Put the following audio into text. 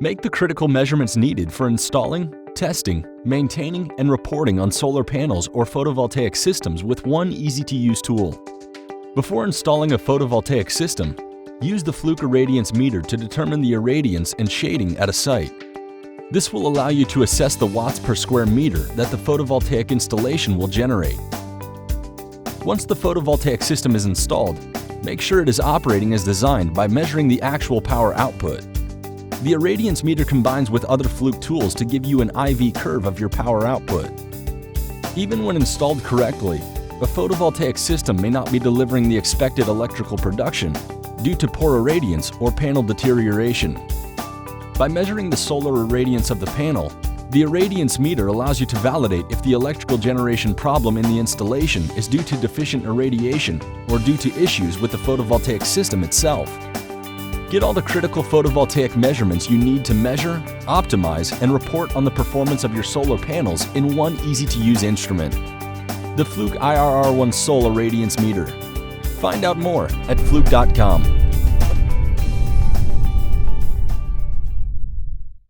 Make the critical measurements needed for installing, testing, maintaining, and reporting on solar panels or photovoltaic systems with one easy-to-use tool. Before installing a photovoltaic system, use the Fluke Irradiance meter to determine the irradiance and shading at a site. This will allow you to assess the watts per square meter that the photovoltaic installation will generate. Once the photovoltaic system is installed, make sure it is operating as designed by measuring the actual power output. The Irradiance meter combines with other Fluke tools to give you an IV curve of your power output. Even when installed correctly, a photovoltaic system may not be delivering the expected electrical production due to poor irradiance or panel deterioration. By measuring the solar irradiance of the panel, the Irradiance meter allows you to validate if the electrical generation problem in the installation is due to deficient irradiation or due to issues with the photovoltaic system itself. Get all the critical photovoltaic measurements you need to measure, optimize, and report on the performance of your solar panels in one easy-to-use instrument. The Fluke IRR1-SOL Irradiance meter. Find out more at fluke.com.